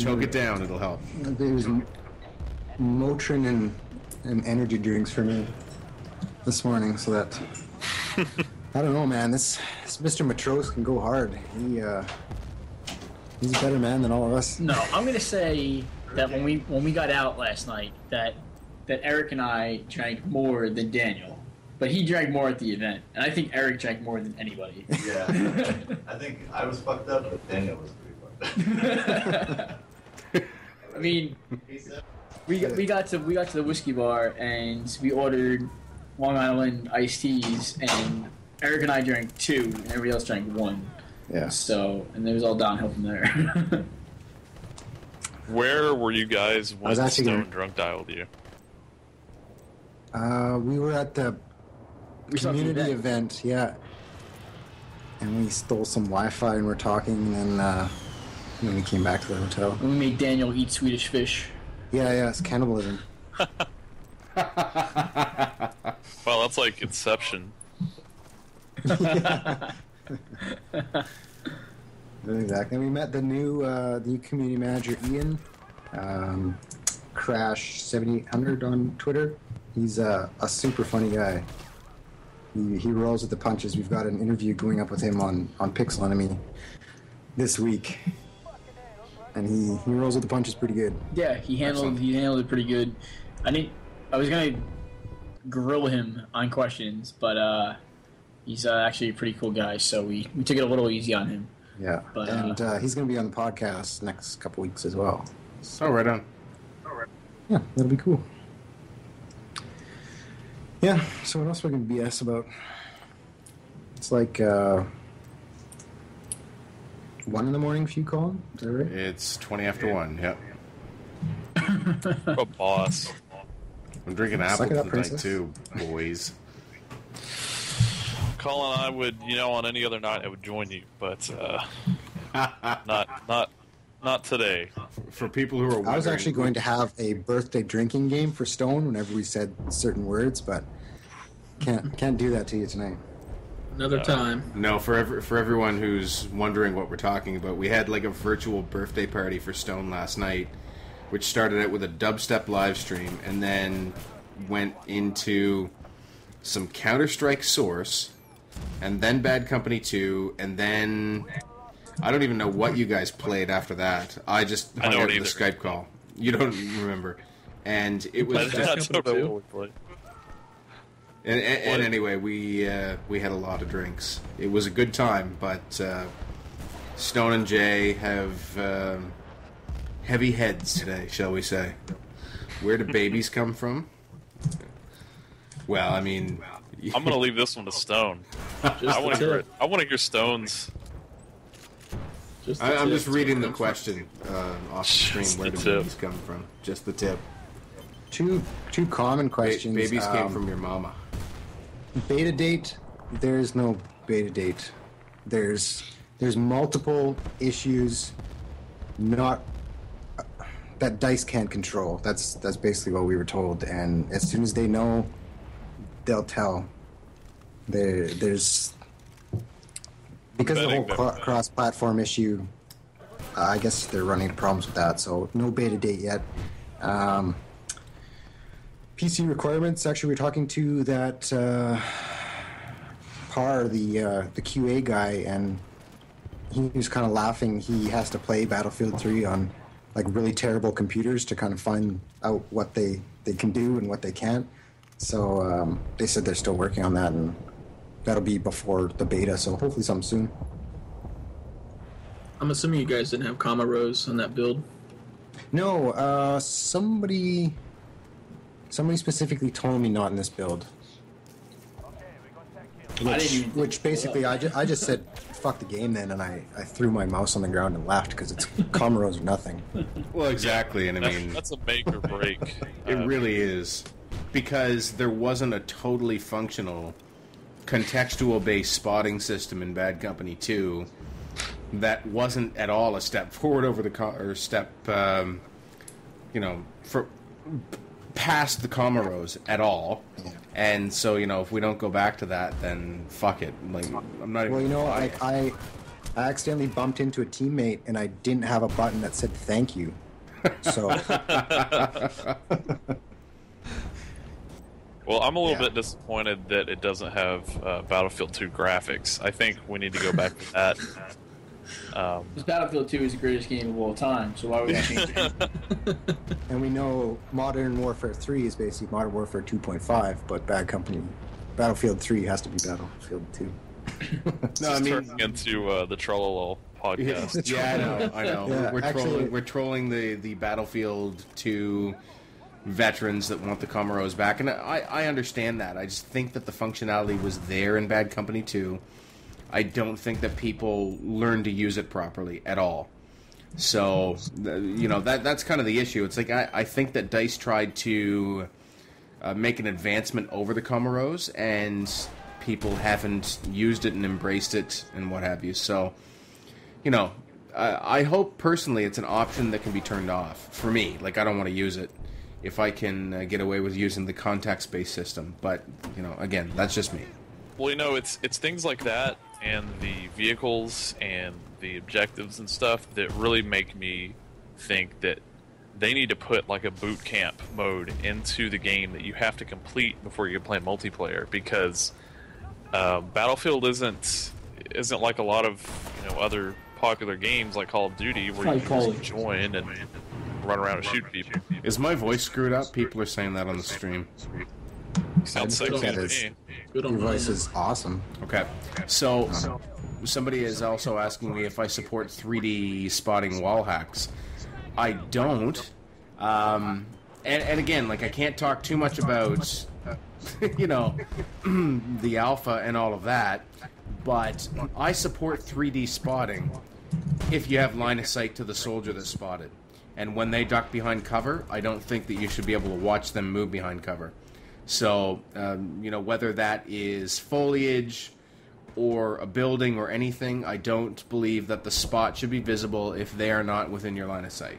choke it down. It'll help. There's Motrin and energy drinks for me this morning, so that I don't know, man. This Mr. Matros can go hard. He's a better man than all of us. No, I'm gonna say that when we got out last night, that Eric and I drank more than Daniel, but he drank more at the event, and I think Eric drank more than anybody. Yeah, I think I was fucked up, but Daniel was pretty fucked up. I mean, we got to the whiskey bar and we ordered Long Island iced teas, and Eric and I drank 2, and everybody else drank 1. Yeah. So, and it was all downhill from there. Where were you guys when Stone drunk dialed you? We were at the community event, yeah. And we stole some Wi-Fi and we're talking, and then we came back to the hotel. And we made Daniel eat Swedish fish. Yeah, it's cannibalism. Well, that's like Inception. Exactly. We met the new community manager, Ian, Crash 7800 on Twitter. He's a super funny guy. He rolls with the punches. We've got an interview going up with him on Pixel Enemy this week, and he rolls with the punches pretty good. Yeah, he handled it pretty good. I was gonna grill him on questions, but he's actually a pretty cool guy, so we took it a little easy on him. Yeah, but, and he's going to be on the podcast next couple weeks as well. So, right on. Yeah, that'll be cool. Yeah, so what else are we going to BS about? It's like 1 in the morning for you, Colin? Is that right? It's 20 after 1, yep. A boss. I'm drinking apple tonight too, boys. Colin, I would, on any other night I would join you, but not today. For people who are wondering, I was actually going to have a birthday drinking game for Stone whenever we said certain words, but can't do that to you tonight. Another time. No, for everyone who's wondering what we're talking about, we had like a virtual birthday party for Stone last night, which started out with a dubstep live stream and then went into some Counter-Strike Source, and then Bad Company 2, and then I don't even know what you guys played after that. I just hung out in the Skype call. You don't remember. And it was... And anyway, we had a lot of drinks. It was a good time, but Stone and Jay have heavy heads today, shall we say. Where do babies come from? Well, I mean... I'm going to leave this one to Stone. I want to hear Stone's... I'm just reading the question off the screen. Where do babies come from? Just the tip. Two common questions. Babies came from your mama. Beta date? There is no beta date. There's multiple issues that DICE can't control. That's basically what we were told. And as soon as they know, they'll tell. There's because of the whole cross-platform issue. I guess they're running into problems with that. So no beta date yet. PC requirements. Actually, we're talking to that Par, the QA guy, and he was kind of laughing. He has to play Battlefield 3 on like really terrible computers to kind of find out what they can do and what they can't. So they said they're still working on that, and that'll be before the beta. So hopefully something soon. I'm assuming you guys didn't have comma rows on that build. No, somebody specifically told me not in this build. Which basically I just said fuck the game then, and I threw my mouse on the ground and laughed because it's comma rows or nothing. Well, exactly, and I mean that's a make or break. It really is, because there wasn't a totally functional contextual-based spotting system in Bad Company 2 that wasn't at all a step forward over the step, for past the comma rows at all. And so, if we don't go back to that, then fuck it. Like, I'm not even. Well, like I accidentally bumped into a teammate and I didn't have a button that said thank you. So. Well, I'm a little bit disappointed that it doesn't have Battlefield 2 graphics. I think we need to go back to that. Because Battlefield 2 is the greatest game of all time, so why would we change it? And we know Modern Warfare 3 is basically Modern Warfare 2.5, but Bad Company, Battlefield 3 has to be Battlefield 2. No, I mean turning into the Trollolol podcast. Yeah, I know. Yeah, we're trolling the Battlefield 2 veterans that want the Comoros back, and I understand that. I just think that the functionality was there in Bad Company 2. I don't think that people learned to use it properly at all. So, that's kind of the issue. It's like I think that DICE tried to make an advancement over the Comoros, and people haven't used it and embraced it and what have you. So, I hope personally it's an option that can be turned off. For me, like, I don't want to use it if I can get away with using the context-based system. But, again, that's just me. Well, it's things like that and the vehicles and the objectives and stuff that really make me think that they need to put like a boot camp mode into the game that you have to complete before you can play multiplayer, because Battlefield isn't like a lot of other popular games like Call of Duty where you can just join and run around and shoot people. Is my voice screwed up? People are saying that on the stream. Sounds sexy to me. Your voice is awesome. Okay, so somebody is also asking me if I support 3D spotting wall hacks. I don't. And again, like, I can't talk too much about, the alpha and all of that, but I support 3D spotting if you have line of sight to the soldier that's spotted. And when they duck behind cover, I don't think that you should be able to watch them move behind cover. So, whether that is foliage or a building or anything, I don't believe that the spot should be visible if they are not within your line of sight.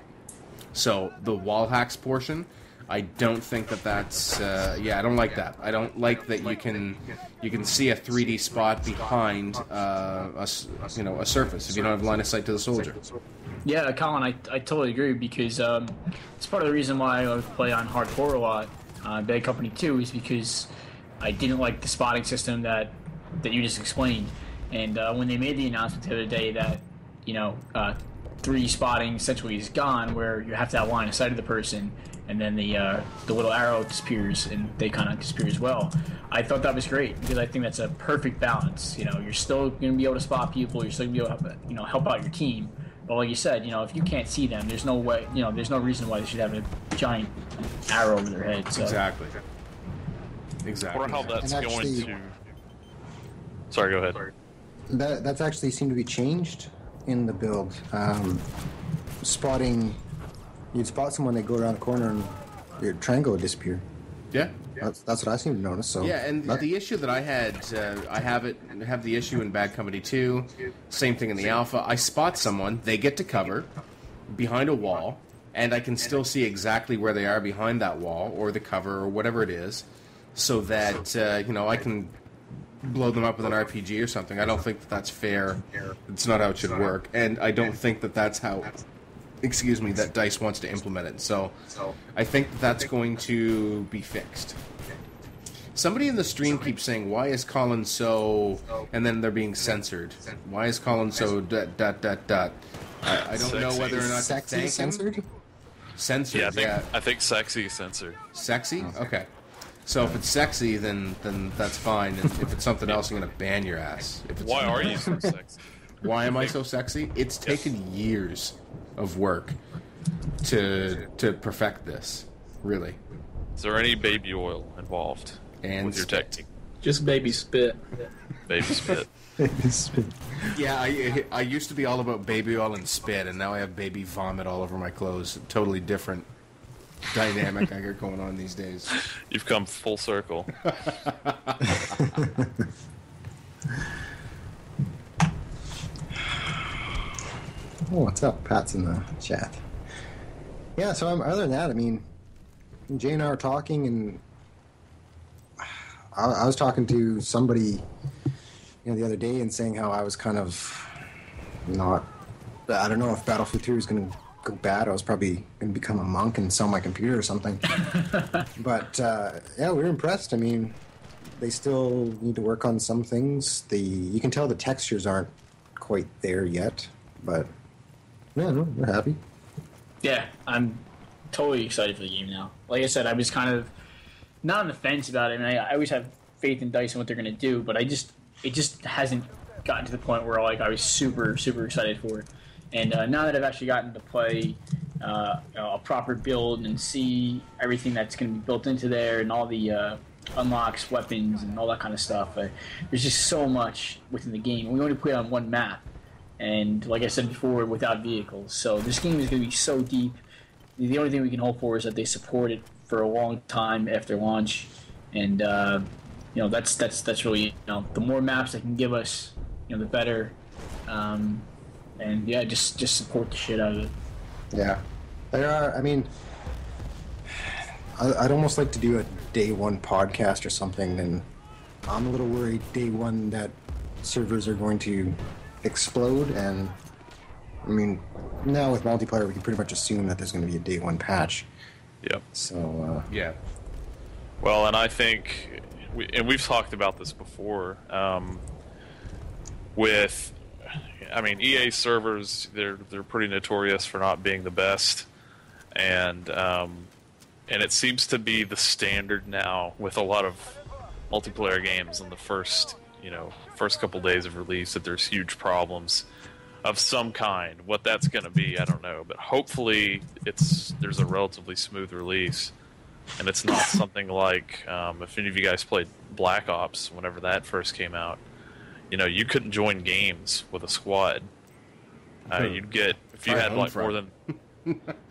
So, the wall hacks portion, I don't think that's, I don't like that. I don't like that you can see a 3D spot behind a surface if you don't have line of sight to the soldier. Yeah, Colin, I totally agree, because it's part of the reason why I play on hardcore a lot. Bad Company 2 is because I didn't like the spotting system that you just explained. And when they made the announcement the other day that 3D spotting essentially is gone, where you have to have line of sight of the person, and then the little arrow disappears and they kind of disappear as well, I thought that was great, because I think that's a perfect balance. You're still going to be able to spot people, you're still going to be able to help out your team. But like you said, if you can't see them, there's no way, there's no reason why they should have a giant arrow over their head. So. Exactly. I wonder how that's going to... Sorry, go ahead. That's actually seemed to be changed in the build. You'd spot someone, they go around the corner, and your triangle would disappear. Yeah. That's what I seem to notice. So yeah, and the issue that I had, I have the issue in Bad Company 2. Same thing in the Alpha. I spot someone, they get to cover behind a wall, and I can still see exactly where they are behind that wall or the cover or whatever it is, so that I can blow them up with an RPG or something. I don't think that's fair. It's not how it should work, and I don't think that's how. That DICE wants to implement it. So I think that's going to be fixed. Somebody in the stream keeps saying, why is Colin so... And then they're being censored. Why is Colin so... I don't know whether or not to thank him. Censored? Censored, yeah. I think sexy is censored. Sexy? Okay. So if it's sexy, then that's fine. And if it's something else, I'm going to ban your ass. Why are you so sexy? Why am I so sexy? It's taken years of work to perfect this, really. Is there any baby oil involved with your technique? Just baby spit. Baby spit. Yeah, I used to be all about baby oil and spit, and now I have baby vomit all over my clothes. Totally different dynamic I got going on these days. You've come full circle. Oh, what's up? Pat's in the chat. Yeah, so other than that, I mean, Jay and I were talking, and I was talking to somebody the other day and saying how I was kind of not. I don't know if Battlefield 3 is going to go bad. I was probably going to become a monk and sell my computer or something. But yeah, we were impressed. I mean, they still need to work on some things. You can tell the textures aren't quite there yet, but yeah, no, we're happy. Yeah, I'm totally excited for the game now. Like I said, I was kind of not on the fence about it. I mean, I always have faith in DICE and what they're going to do, but it just hasn't gotten to the point where I was super, super excited for it. And now that I've actually gotten to play a proper build and see everything that's going to be built into there and all the unlocks, weapons, and all that kind of stuff, there's just so much within the game. We only play on one map, and like I said before, without vehicles. So this game is going to be so deep. The only thing we can hope for is that they support it for a long time after launch, and that's really, the more maps they can give us, the better. And yeah, just support the shit out of it. Yeah, there are. I mean, I'd almost like to do a day one podcast or something, and I'm a little worried day one that servers are going to explode. And I mean, now with multiplayer, we can pretty much assume that there's going to be a day one patch. Yep. So Yeah. Well, and I think, we've talked about this before, EA servers, they're pretty notorious for not being the best, and it seems to be the standard now with a lot of multiplayer games in the first couple days of release that there's huge problems of some kind. What that's going to be, I don't know, but hopefully there's a relatively smooth release, and it's not something like if any of you guys played Black Ops whenever that first came out. You couldn't join games with a squad. You'd get, if you had more than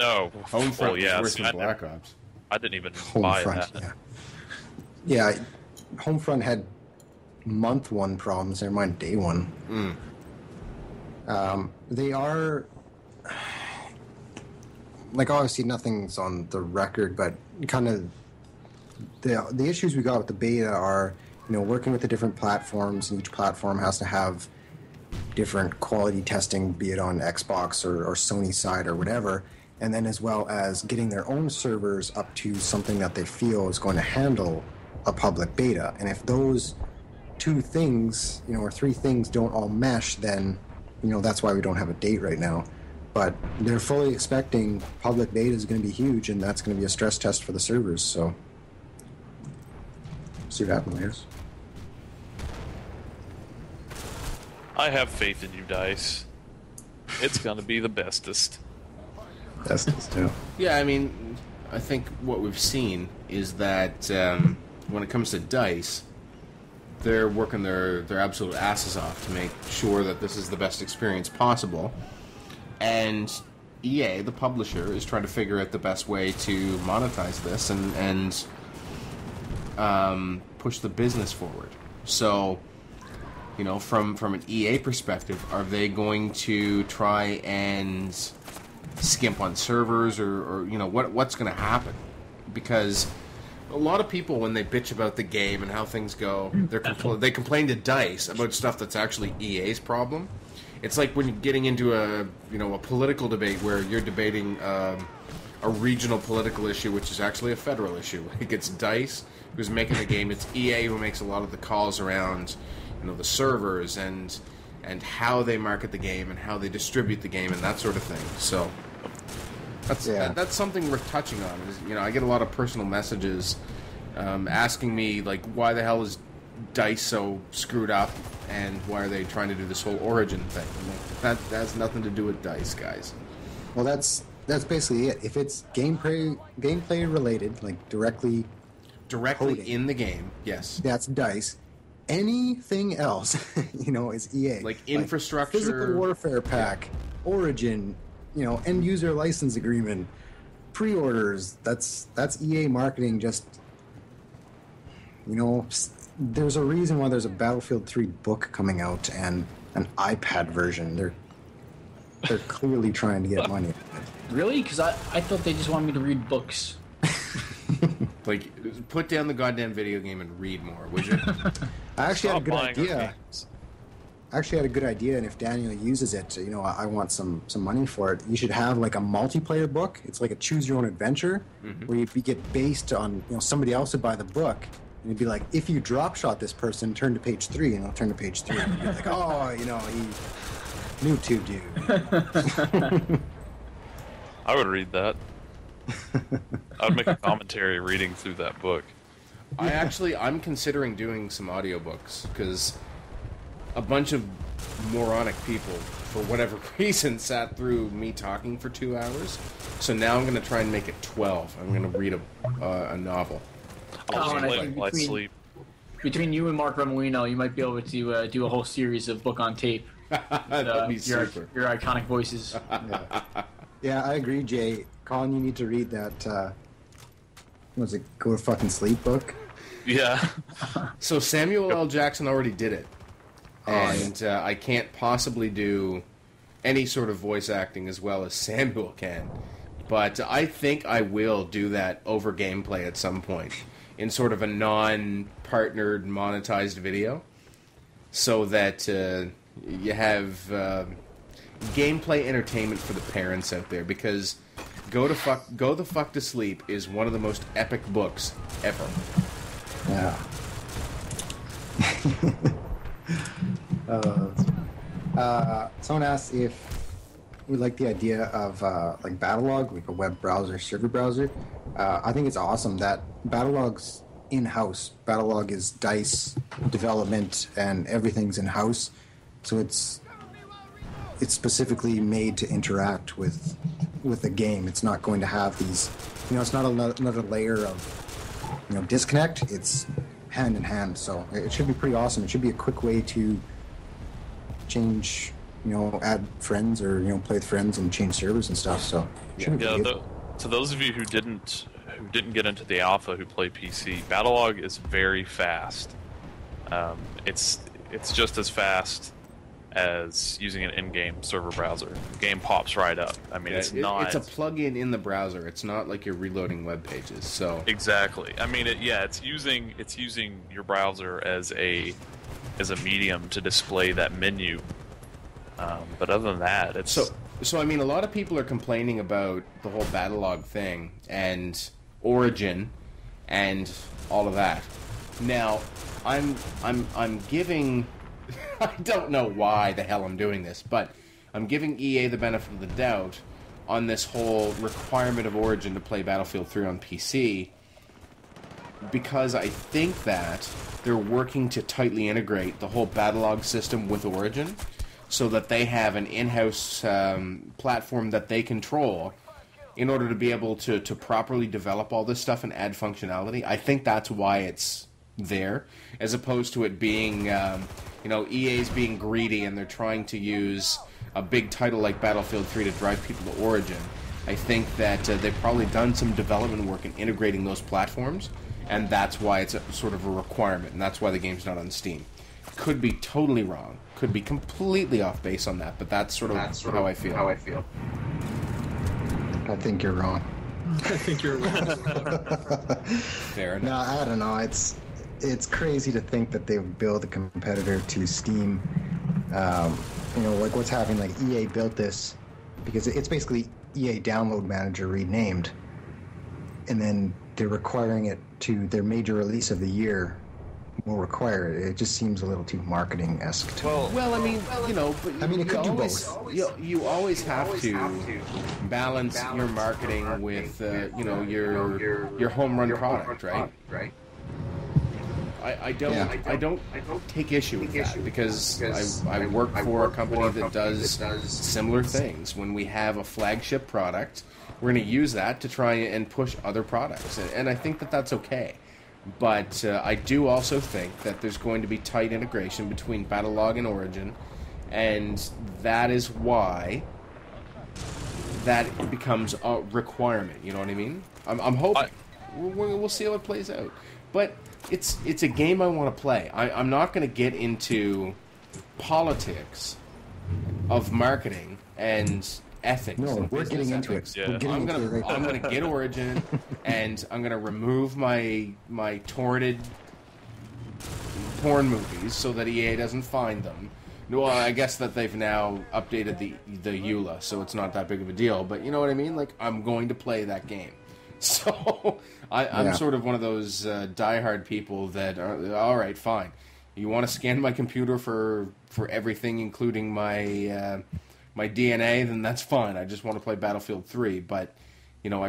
no Homefront well, yeah, was worse than Black Ops. I didn't even buy Homefront, that. yeah, Homefront had month one problems. Never mind day one. They are obviously nothing's on the record, but kind of the issues we got with the beta are, working with the different platforms, and each platform has to have different quality testing, be it on Xbox or Sony side or whatever, and then as well as getting their own servers up to something that they feel is going to handle a public beta. And if those two things, or three things don't all mesh, then, that's why we don't have a date right now. But they're fully expecting public beta is going to be huge, and that's going to be a stress test for the servers, so see what happens, I guess. I have faith in you, DICE. It's going to be the bestest. Bestest, too. Yeah, I mean, I think what we've seen is that when it comes to DICE, they're working their absolute asses off to make sure that this is the best experience possible. And EA, the publisher, is trying to figure out the best way to monetize this and push the business forward. So, from an EA perspective, are they going to try and skimp on servers, or what's going to happen? Because a lot of people, when they bitch about the game and how things go, they complain to DICE about stuff that's actually EA's problem. It's like when you're getting into a political debate where you're debating a regional political issue, which is actually a federal issue. Like, it's DICE who's making the game. It's EA who makes a lot of the calls around the servers and how they market the game and how they distribute the game and that sort of thing. So that's something worth touching on. Is, I get a lot of personal messages asking me, like, why the hell is DICE so screwed up, and why are they trying to do this whole Origin thing? That has nothing to do with DICE, guys. Well, that's basically it. If it's gameplay related, like directly coding, in the game, yes, that's DICE. Anything else, is EA. Like infrastructure, physical warfare pack, Origin, end user license agreement, pre-orders. That's EA marketing. Just there's a reason why there's a Battlefield 3 book coming out and an iPad version. They're clearly trying to get money. Really? Because I thought they just wanted me to read books. Like, put down the goddamn video game and read more, would you? I actually had a good idea. actually had a good idea, and if Daniel uses it, I want some money for it. You should have like a multiplayer book. It's like a choose your own adventure, where you get based on somebody else would buy the book, and you'd be like, if you drop shot this person, turn to page 3, and I'll turn to page 3, and you'd be like, oh, he knew to dude. I would read that. I would make a commentary reading through that book. I'm considering doing some audiobooks, because a bunch of moronic people, for whatever reason, sat through me talking for 2 hours. So now I'm going to try and make it 12. I'm going to read a novel. I'll and I just think let sleep. Between you and Mark Remolino, you might be able to do a whole series of book on tape. That'd be super. Your iconic voices. Yeah, I agree, Jay. Colin, you need to read that, was it Go to Fucking Sleep book? Yeah. So Samuel L. Jackson already did it. And I can't possibly do any sort of voice acting as well as Samuel can. But I think I will do that over gameplay at some point in sort of a non-partnered, monetized video, so that you have gameplay entertainment for the parents out there. Because Go the Fuck to Sleep is one of the most epic books ever. Yeah. Someone asked if we like the idea of like Battlelog, like a web browser, server browser. I think it's awesome that Battlelog's in-house. Battlelog is DICE development, and everything's in-house, so it's specifically made to interact with the game. It's not going to have these, it's not another layer of disconnect. It's hand in hand, so it should be pretty awesome. It should be a quick way to change, add friends or play with friends and change servers and stuff. So to those of you who didn't get into the alpha, who play PC, Battlelog is very fast. It's just as fast as using an in-game server browser. The game pops right up. I mean, it's a plug-in in the browser. It's not like you're reloading web pages. So exactly. I mean, it's using your browser as a medium to display that menu. But other than that, it's so. I mean, a lot of people are complaining about the whole Battlelog thing and Origin and all of that. Now, I'm giving. I don't know why the hell I'm doing this, but I'm giving EA the benefit of the doubt on this whole requirement of Origin to play Battlefield 3 on PC, because I think that they're working to tightly integrate the whole Battlelog system with Origin, so that they have an in-house platform that they control in order to be able to properly develop all this stuff and add functionality. I think that's why it's there, as opposed to it being, EA's being greedy and they're trying to use a big title like Battlefield 3 to drive people to Origin. I think that they've probably done some development work in integrating those platforms, and that's why it's sort of a requirement, and that's why the game's not on Steam. Could be totally wrong. Could be completely off base on that, but that's sort of how I feel. I think you're wrong. I think you're wrong. Fair enough. No, I don't know. It's crazy to think that they would build a competitor to Steam. Like what's happening, like EA built this because it's basically EA Download Manager renamed, and then they're requiring it to their major release of the year will require it. It just seems a little too marketing-esque to me. Well, I mean, but it could do both. You always have to balance your marketing with, your home run product, right? I don't take issue with that, because I work for a company that does similar things. When we have a flagship product, we're going to use that to try and push other products, and I think that that's okay. But I do also think that there's going to be tight integration between Battlelog and Origin, and that is why that becomes a requirement. You know what I mean? I'm hoping. We'll see how it plays out. But it's a game I want to play. I'm not going to get into politics of marketing and ethics. No, we're getting into it. Yeah. I'm gonna get Origin, and I'm gonna remove my torrented porn movies so that EA doesn't find them, Well, I guess that they've now updated the EULA, so it's not that big of a deal. But you know what I mean? Like, I'm going to play that game. So I'm sort of one of those diehard people that are, all right, fine. You want to scan my computer for everything, including my my DNA, then that's fine. I just want to play Battlefield 3. But, you know,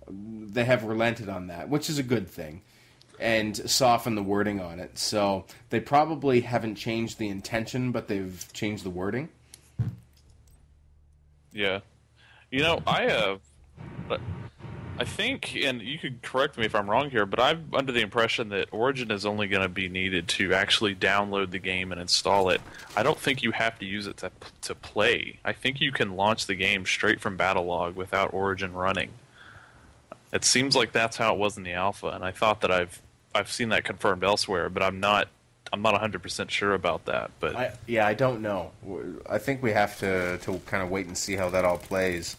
they have relented on that, which is a good thing, and softened the wording on it. So they probably haven't changed the intention, but they've changed the wording. Yeah. You know, I think, and you could correct me if I'm wrong here, but I'm under the impression that Origin is only going to be needed to actually download the game and install it. I don't think you have to use it to play. I think you can launch the game straight from Battlelog without Origin running. It seems like that's how it was in the alpha, and I thought that I've seen that confirmed elsewhere, but I'm not 100% sure about that. But I don't know. I think we have to kind of wait and see how that all plays.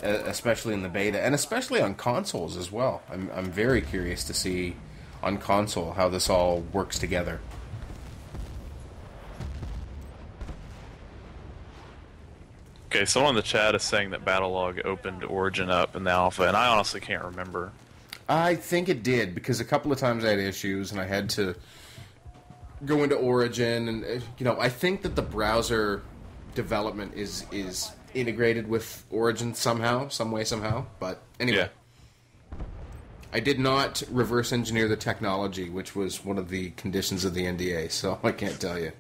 Especially in the beta, and especially on consoles as well. I'm very curious to see on console how this all works together. Okay, someone in the chat is saying that Battlelog opened Origin up in the alpha, and I honestly can't remember. I think it did, because a couple of times I had issues, and I had to go into Origin, and you know, I think that the browser development is integrated with Origin somehow, some way, somehow. But anyway, I did not reverse engineer the technology, which was one of the conditions of the NDA, so I can't tell you.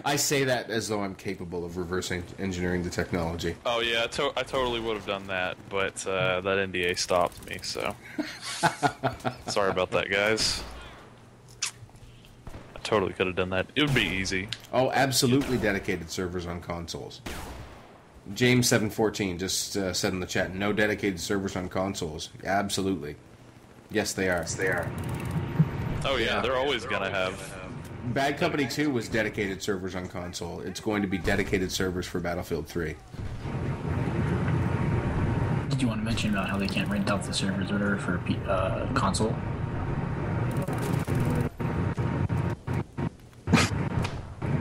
I say that as though I'm capable of reverse engineering the technology. Oh yeah, I totally would have done that, but that NDA stopped me, so sorry about that, guys. Totally could have done that. It would be easy. Oh, absolutely dedicated servers on consoles. James714 just said in the chat, no dedicated servers on consoles. Absolutely. Yes, they are. Yes, they are. Oh, yeah, they're always going to have. Bad Company 2 was dedicated servers on console. It's going to be dedicated servers for Battlefield 3. Did you want to mention about how they can't rent out the servers or whatever for console?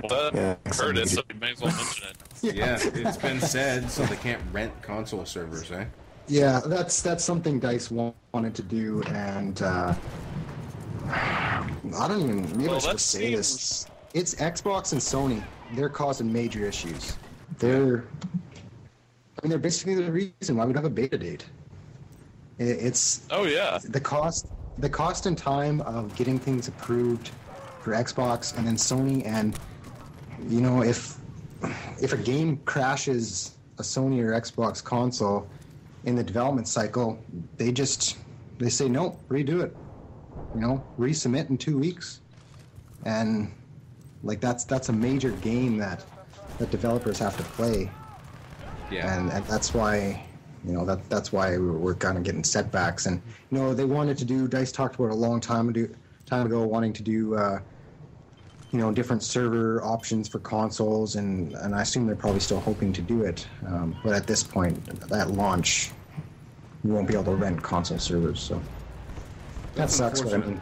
Well, I heard it, so you may as well mention it. Yeah, it's been said, so they can't rent console servers, eh? Yeah, that's something DICE wanted to do, and I don't even, maybe I should say this. It's Xbox and Sony. They're causing major issues. They're basically the reason why we don't have a beta date. It's the cost and time of getting things approved for Xbox and then Sony, and you know, if a game crashes a Sony or Xbox console in the development cycle, they say no, redo it. You know, resubmit in 2 weeks, and like that's a major game that developers have to play. Yeah, and that's why, you know, that's why we're kind of getting setbacks. And you know, they wanted to do. DICE talked about it a long time ago, wanting to do you know, different server options for consoles, and I assume they're probably still hoping to do it. But at this point, at launch, you won't be able to rent console servers. So that sucks. But I mean,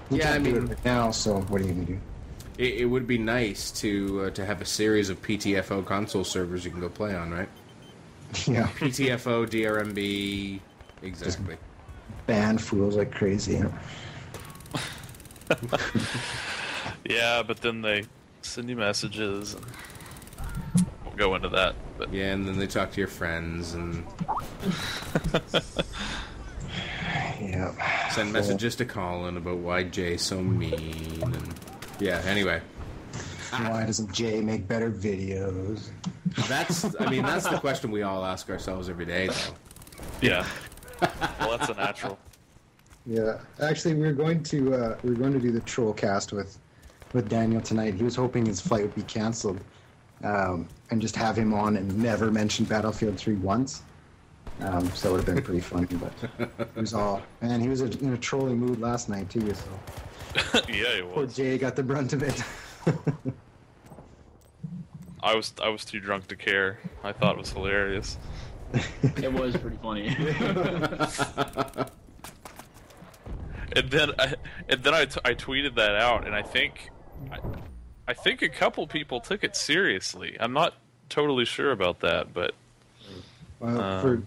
you can't do it right now. So what are you gonna do? It would be nice to have a series of PTFO console servers you can go play on, right? Yeah. PTFO, DRMB, exactly. Just ban fools like crazy. You know? Yeah, but then they send you messages, and we'll go into that. But yeah, and then they talk to your friends and send messages to Colin about why Jay's so mean, and yeah. Anyway, why doesn't Jay make better videos? That's the question we all ask ourselves every day, though. Yeah. Well, that's a natural. Yeah, actually, we're going to do the troll cast with Daniel tonight. He was hoping his flight would be canceled, and just have him on and never mention Battlefield 3 once. So that would have been pretty funny. But he was in a trolling mood last night too. So yeah, he was. Poor Jay got the brunt of it. I was too drunk to care. I thought it was hilarious. It was pretty funny. And then I tweeted that out, and I think I think a couple people took it seriously. I'm not totally sure about that, but Well,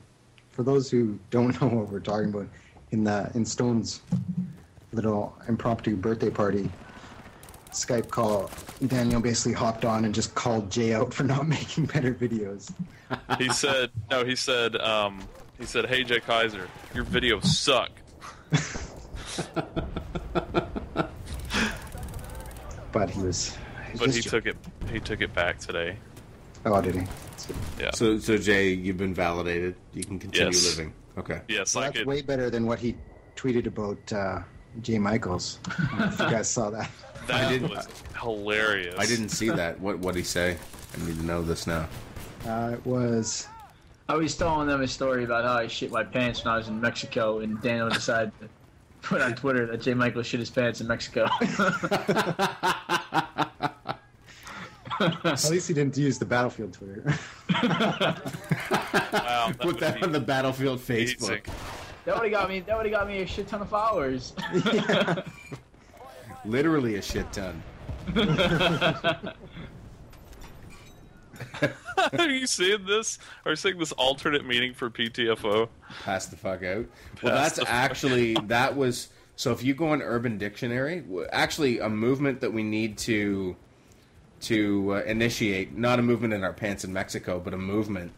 for those who don't know what we're talking about, in Stone's little impromptu birthday party Skype call, Daniel basically hopped on and just called Jay out for not making better videos. he said, "Hey JayeKaiser, your videos suck." But he took it back today. Oh, did he? Yeah. So Jay, you've been validated. You can continue Yes. living. Okay. Yes, Well, I that's could. way better than what he tweeted about Jay Michaels. I don't know if you guys saw that. That was hilarious. I didn't see that. What'd he say? I need to know this now. It was... I was telling them a story about how I shit my pants when I was in Mexico, and Daniel decided to put on Twitter that Jay Michael shit his pants in Mexico. At least he didn't use the Battlefield Twitter. Wow, Put that on the Battlefield Facebook. That would have got me a shit ton of followers. Literally a shit ton. Are you seeing this? Are you seeing this alternate meaning for PTFO? Pass the fuck out. Pass Well, that's the fuck actually that was. So if you go on Urban Dictionary, actually a movement that we need to initiate, not a movement in our pants in Mexico, but a movement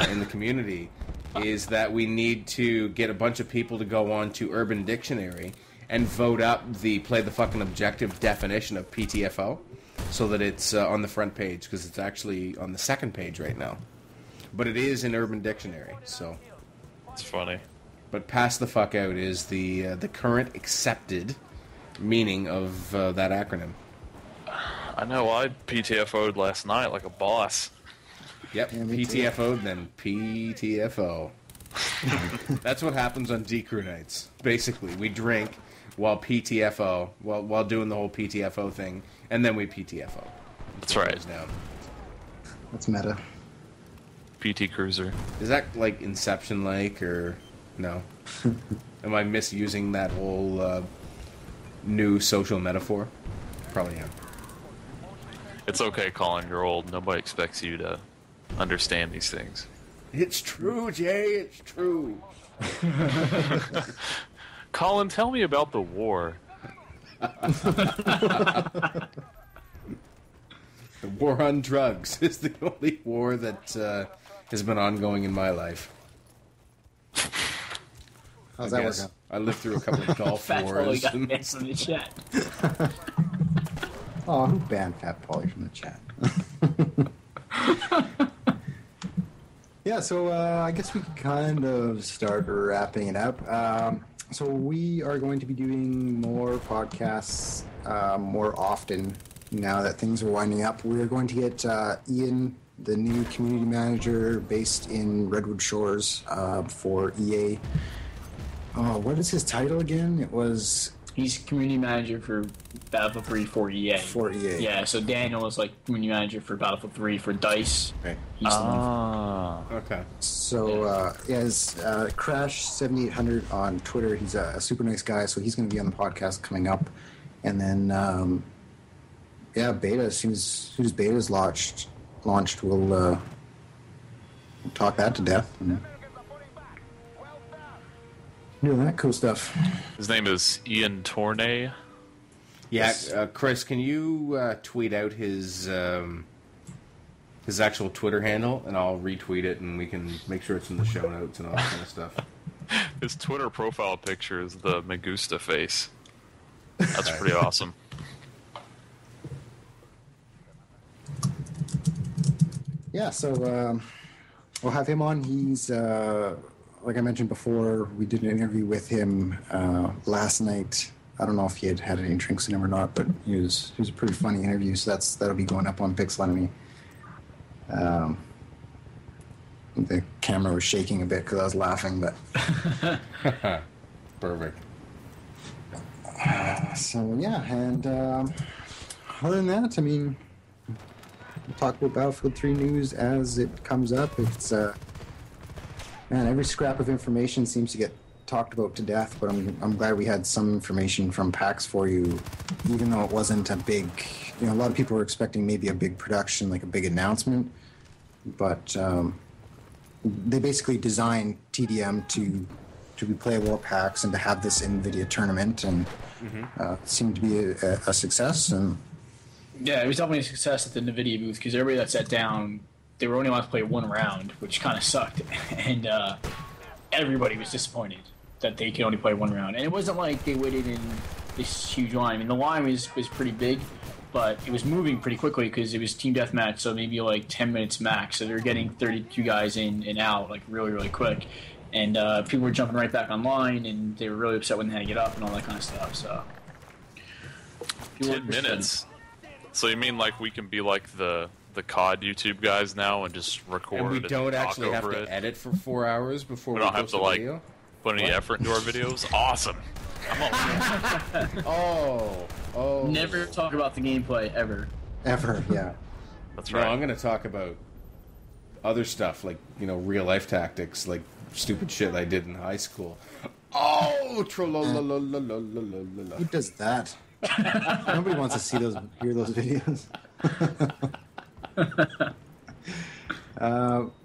in the community, is that we need to get a bunch of people to go on to Urban Dictionary and vote up the play the fucking objective definition of PTFO, so that it's on the front page, because it's actually on the second page right now, but it is in Urban Dictionary. So It's funny. but pass the fuck out is the current accepted meaning of that acronym. I know. I PTFO'd last night like a boss. Yep, Yeah, me too. PTFO, then PTFO. That's what happens on DCRU nights. Basically, we drink while PTFO, while doing the whole PTFO thing, and then we PTFO. That's right. Goes down. That's meta. PT Cruiser. Is that like Inception-like, or no? Am I misusing that whole new social metaphor? Probably am. It's okay, Colin. You're old. Nobody expects you to understand these things. It's true, Jay. It's true. Colin, tell me about the war. The war on drugs is the only war that has been ongoing in my life. How's I that guess. working? I lived through a couple of Gulf Fat Polly wars. got and- banned from the chat. Oh, who banned Fat Polly from the chat? Yeah, so I guess we can kind of start wrapping it up. So we are going to be doing more podcasts more often now that things are winding up. We're going to get Ian, the new community manager based in Redwood Shores for EA. Oh, what is his title again? It was He's community manager for Battlefield 3 for EA. for EA. Yeah, so Daniel is like community manager for Battlefield 3 for DICE. Right. He's the one. Ah. Okay. So he has Crash7800 on Twitter. He's a super nice guy, so he's going to be on the podcast coming up. And then, beta, as soon as beta's launched, we'll talk that to death. And do that cool stuff. His name is Ian Tornay. Yeah, Chris, can you tweet out his actual Twitter handle, and I'll retweet it, and we can make sure it's in the show notes and all that kind of stuff. His Twitter profile picture is the Magusta face. That's pretty awesome. Yeah, so we'll have him on. He's, like I mentioned before, we did an interview with him last night. I don't know if he had any drinks in him or not, but he was a pretty funny interview, so that'll be going up on Pixel Enemy. The camera was shaking a bit because I was laughing, but Perfect. so yeah, and other than that, I mean, we'll talk about Battlefield 3 news as it comes up. It's man, every scrap of information seems to get talked about to death, but I'm glad we had some information from PAX for you, even though it wasn't a big. A lot of people were expecting maybe a big production, like a big announcement, but they basically designed TDM to be playable at PAX and to have this NVIDIA tournament, and it seemed to be a success. And yeah, it was definitely a success at the NVIDIA booth because everybody that sat down, they were only allowed to play one round, which kind of sucked, and everybody was disappointed that they could only play one round. And it wasn't like they waited in this huge line. I mean, the line was pretty big, but it was moving pretty quickly because it was team deathmatch, so maybe like 10 minutes max. So they were getting 32 guys in and out like really, really quick. And people were jumping right back online, and they were really upset when they had to get up and all that kind of stuff. So 10 minutes. So you mean like we can be like the COD YouTube guys now and just record and we don't talk actually have over to it? edit for 4 hours before We we don't have post to a like video? put any effort into our videos. Awesome. I'm all Oh. never talk about the gameplay ever. ever, yeah. That's No, right. I'm going to talk about other stuff, like, real life tactics, like stupid shit I did in high school. Oh, trollolololololololol. Who does that? Nobody wants to hear those videos.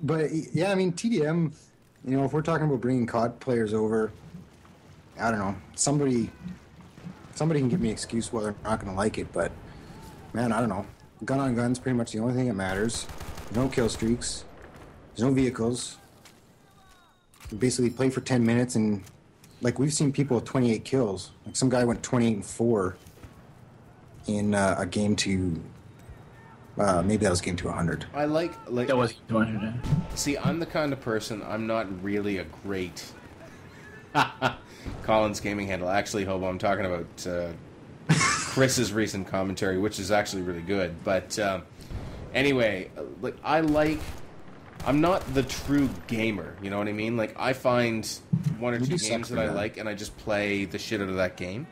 But yeah, I mean, TDM. If we're talking about bringing COD players over, I don't know. Somebody can give me an excuse whether I'm not going to like it, but man, I don't know. Gun on gun's pretty much the only thing that matters. There's no kill streaks. There's no vehicles. You basically play for 10 minutes, and like we've seen people with 28 kills. Like some guy went 28-4 in a game to. Maybe that was game to 100. I like That was see, I'm the kind of person, I'm not really a great Colin's gaming handle. Actually, Hobo, I'm talking about Chris's recent commentary, which is actually really good. But anyway, I'm not the true gamer, you know what I mean? Like, I find one or two games that I like, and I just play the shit out of that game.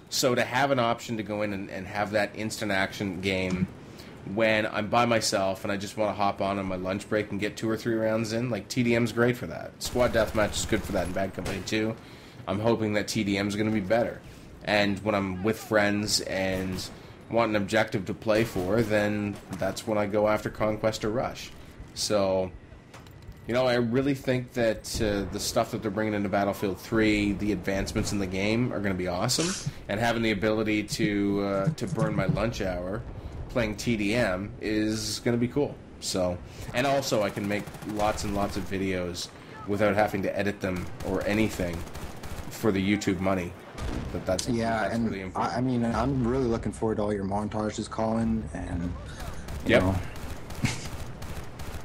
So to have an option to go in and have that instant action game when I'm by myself and I just want to hop on my lunch break and get 2 or 3 rounds in, like, TDM's great for that. Squad Deathmatch is good for that in Bad Company too. I'm hoping that TDM's going to be better. And when I'm with friends and want an objective to play for, then that's when I go after Conquest or Rush. So, I really think that the stuff that they're bringing into Battlefield 3, the advancements in the game are going to be awesome. And having the ability to burn my lunch hour playing TDM is going to be cool. So, and also I can make lots and lots of videos without having to edit them or anything for the YouTube money. But that's and really important. I mean, I'm really looking forward to all your montages, Colin, and you Yep. know.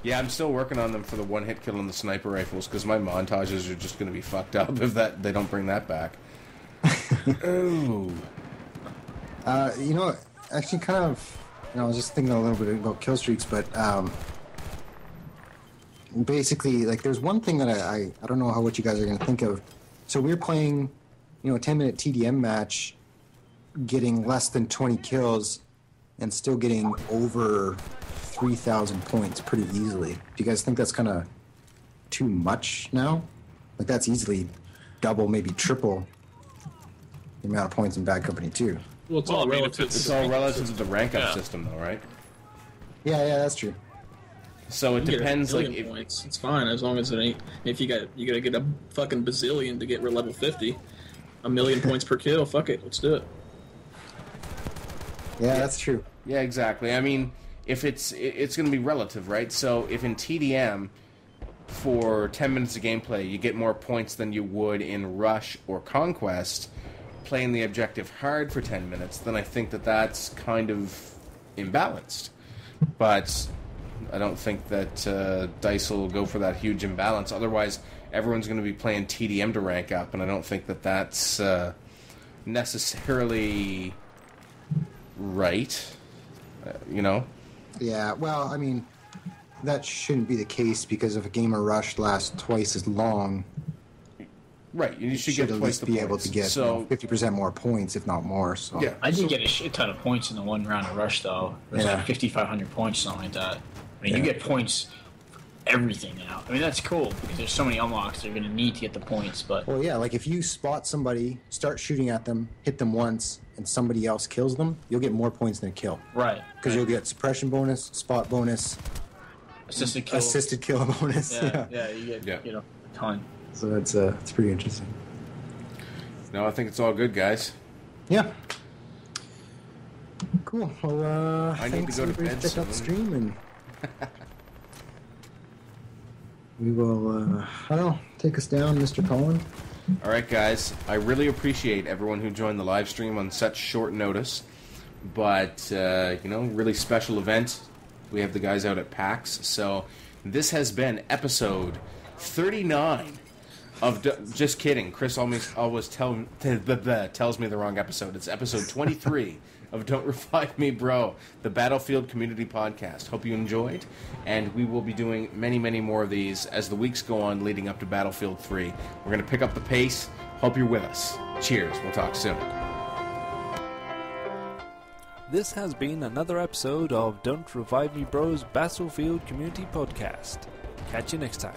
Yeah, I'm still working on them for the one-hit kill on the sniper rifles because my montages are just going to be fucked up if they don't bring that back. Ooh. Actually, kind of. I was just thinking a little bit about kill streaks, but basically, like, there's one thing that I don't know what you guys are going to think of. So we're playing, a 10-minute TDM match, getting less than 20 kills, and still getting over 3,000 points pretty easily. Do you guys think that's kind of too much now? Like, that's easily double, maybe triple the amount of points in Bad Company 2. Well, it's all relative. It's all relative to the rank-up system, though, right? Yeah, that's true. So it depends, like, if... points. It's fine as long as it ain't. If you gotta get a fucking bazillion to get level 50, 1,000,000 points per kill. Fuck it, let's do it. Yeah, that's true. Yeah, exactly. I mean, if it's going to be relative, right? So if in TDM, for 10 minutes of gameplay, you get more points than you would in Rush or Conquest, playing the objective hard for 10 minutes, then I think that's kind of imbalanced. But I don't think that DICE will go for that huge imbalance. Otherwise, everyone's going to be playing TDM to rank up, and I don't think that's necessarily right. Yeah, well, I mean, that shouldn't be the case because if a game of Rush lasts twice as long, right, you should should get at twice least the be points. able to get So 50% more points, if not more. So yeah, I did get a shit ton of points in the one round of Rush, though. It was Yeah. like 5,500 points, something like that. I mean, you get points everything out. I mean, that's cool because there's so many unlocks they're going to need to get the points. But Well, yeah, like if you spot somebody, start shooting at them, hit them once, and somebody else kills them, you'll get more points than a kill. right, Because you'll get suppression bonus, spot bonus, assisted kill. bonus. Yeah, you get a ton. So it's pretty interesting. No, I think it's all good, guys. Yeah. Cool. Well, I need to go to bed check out the soon. stream, and we will. I don't know. Take us down, Mr. Colin. All right, guys. I really appreciate everyone who joined the live stream on such short notice. But, really special event. We have the guys out at PAX. So this has been episode 39 of... Just kidding. Chris always tells me the wrong episode. It's episode 23 of Don't Revive Me, Bro, the Battlefield Community Podcast. Hope you enjoyed. And we will be doing many, many more of these as the weeks go on leading up to Battlefield 3. We're going to pick up the pace. Hope you're with us. Cheers. We'll talk soon. This has been another episode of Don't Revive Me Bro's Battlefield Community Podcast. Catch you next time.